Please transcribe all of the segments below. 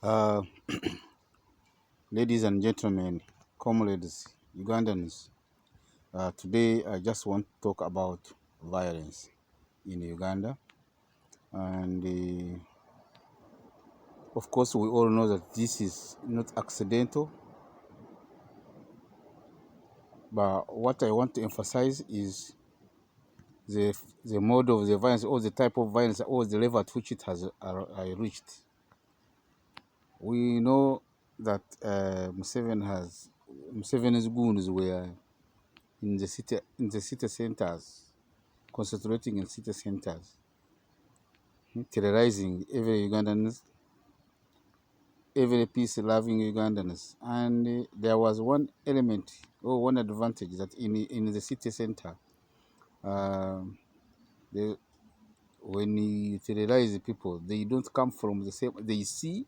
Uh, Ladies and gentlemen, comrades, Ugandans, today I just want to talk about violence in Uganda. And of course, we all know that this is not accidental. But what I want to emphasize is the mode of the violence, or the type of violence, or the level at which it has reached. We know that Museveni's goons were in the city centers, concentrating in city centers, terrorizing every peace-loving Ugandans. And there was one element or one advantage that in the city center, um, they, when you terrorize the people, they don't come from the same. They see,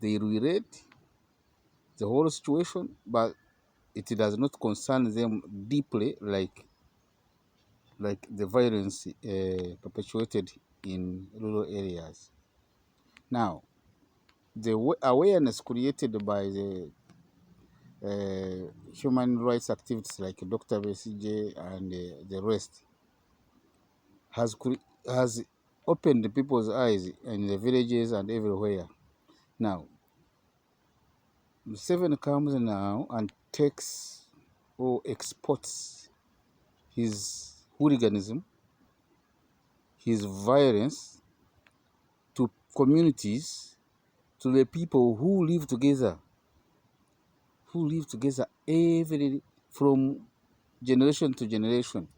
they relate the whole situation, but it does not concern them deeply like the violence perpetuated in rural areas. Now, the awareness created by the human rights activities like Dr. Besije and the rest has opened people's eyes in the villages and everywhere. Now, Seven comes now and takes or exports his hooliganism, his violence to communities, to the people who live together from generation to generation.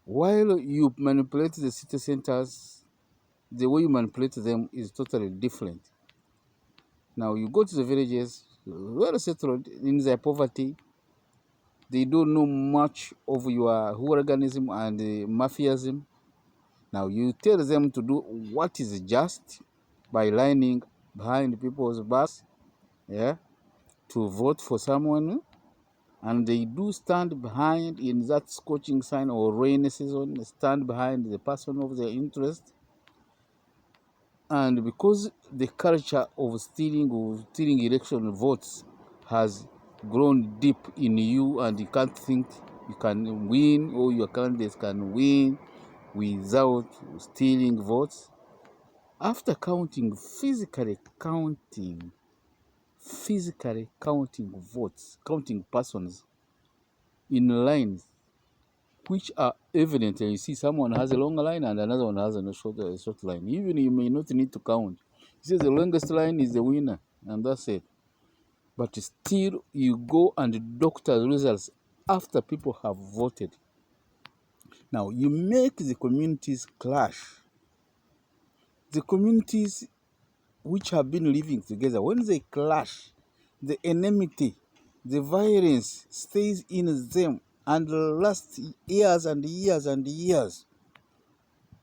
While you manipulate the city centers, the way you manipulate them is totally different. Now you go to the villages, well settled in their poverty. They don't know much of your hooliganism and mafiaism. Now you tell them to do what is just by lining behind people's backs, yeah, to vote for someone, and they do stand behind in that scorching sun or rainy season, stand behind the person of their interest. And because the culture of stealing election votes has grown deep in you, and you can't think you can win or your candidates can win without stealing votes, after physically counting votes, counting persons in lines which are evident, and you see someone has a long line and another one has a short line. Even you may not need to count. You see the longest line is the winner, and that's it. But still, you go and doctor the results after people have voted. Now, you make the communities clash. The communities which have been living together, when they clash, the enmity, the violence stays in them and lasts years and years and years.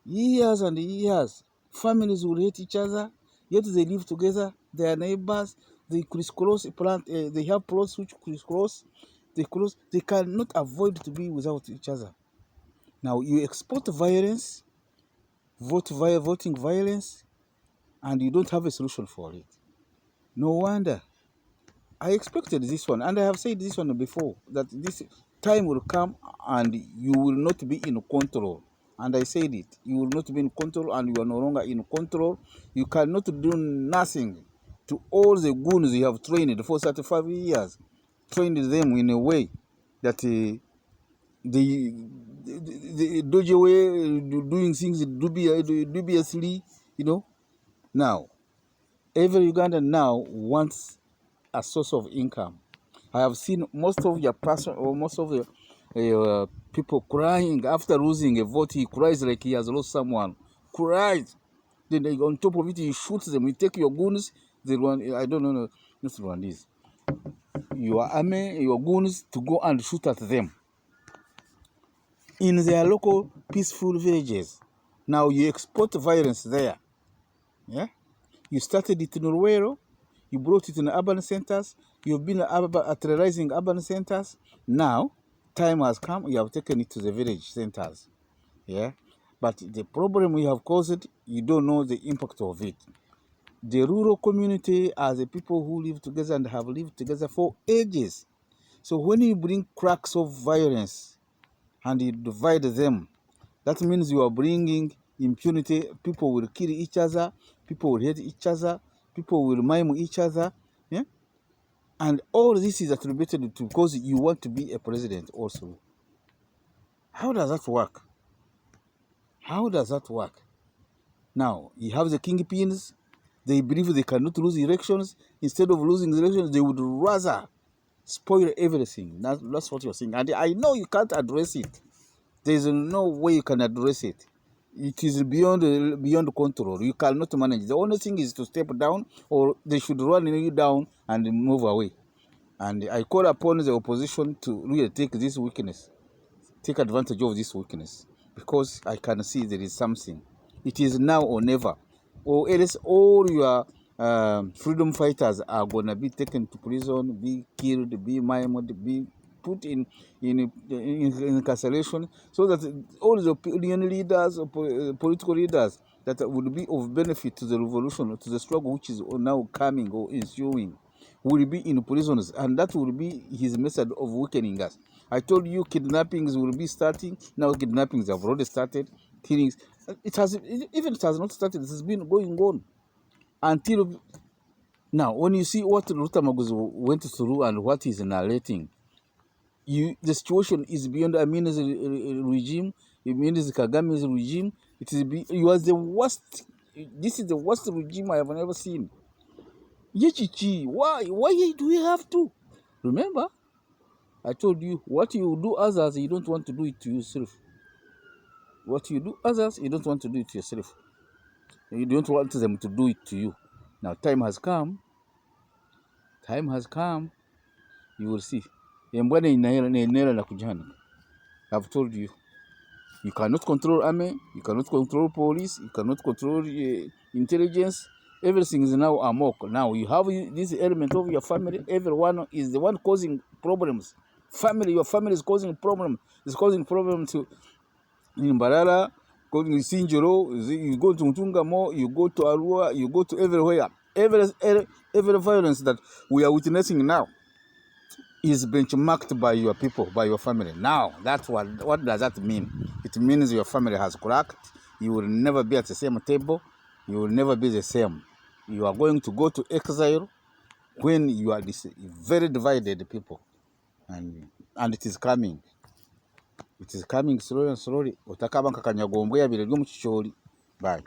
Years and years. Families will hate each other, yet they live together. They are neighbors. They crisscross they have plots which crisscross. They cannot avoid to be without each other. Now you export violence, voting violence, and you don't have a solution for it. No wonder. I expected this one, and I have said this one before, that this time will come and you will not be in control. And I said it, you will not be in control, and you are no longer in control. You cannot do nothing to all the goons you have trained for 35 years. Trained them in a way that the dodgy way, doing things dubiously, Now, every Ugandan now wants a source of income. I have seen most of your person or most of your people crying after losing a vote. He cries like he has lost someone. Cries. Then on top of it, you shoot them. You take your goons. They run. I don't know. Not run this. Your army, your goons, to go and shoot at them in their local peaceful villages. Now you export violence there. Yeah. You started it in Ruwero. You brought it in urban centers. You've been terrorizing urban centers. Now, time has come. You have taken it to the village centers. Yeah, but the problem you have caused, you don't know the impact of it. The rural community are the people who live together and have lived together for ages. So when you bring cracks of violence and you divide them, that means you are bringing impunity. People will kill each other. People will hate each other. People will mime each other. Yeah? And all this is attributed to because you want to be a president also. How does that work? How does that work? Now, you have the kingpins. They believe they cannot lose elections. Instead of losing elections, they would rather spoil everything. That's what you're saying. And I know you can't address it. There's no way you can address it. It is beyond control. You cannot manage. The only thing is to step down, or they should run you down and move away. And I call upon the opposition to really take this weakness, take advantage of this weakness, because I can see there is something. It is now or never, or else all your freedom fighters are gonna be taken to prison, be killed, be maimed, be put in incarceration, so that all the opinion leaders, political leaders that would be of benefit to the revolution, to the struggle which is now coming or ensuing, will be in prisons, and that will be his method of weakening us. I told you kidnappings will be starting. Now kidnappings have already started. Killings. It has not started. It has been going on until now. When you see what Rutamaguzi went through and what he's narrating, the situation is beyond Amin's regime. Amin's Kagame's regime. It was the worst. This is the worst regime I have ever seen. Yechichi, why do we have to? Remember, I told you, what you do others, you don't want to do it to yourself. What you do others, you don't want to do it to yourself. You don't want them to do it to you. Now, time has come. Time has come. You will see. I've told you. You cannot control army. You cannot control police. You cannot control intelligence. Everything is now amok. Now you have this element of your family. Everyone is the one causing problems. Your family is causing problems. It's causing problems to in Mbarara, go to Sinjoro, you go to Ntungamo, you go to Arua, you go to everywhere. Every violence that we are witnessing now is benchmarked by your people, by your family. Now, that's what does that mean? It means your family has cracked. You will never be at the same table. You will never be the same. You are going to go to exile when you are this very divided people. And it is coming. It is coming slowly and slowly. Otakaba nkakanyagombwe yabire byo mu kicholi. Bye.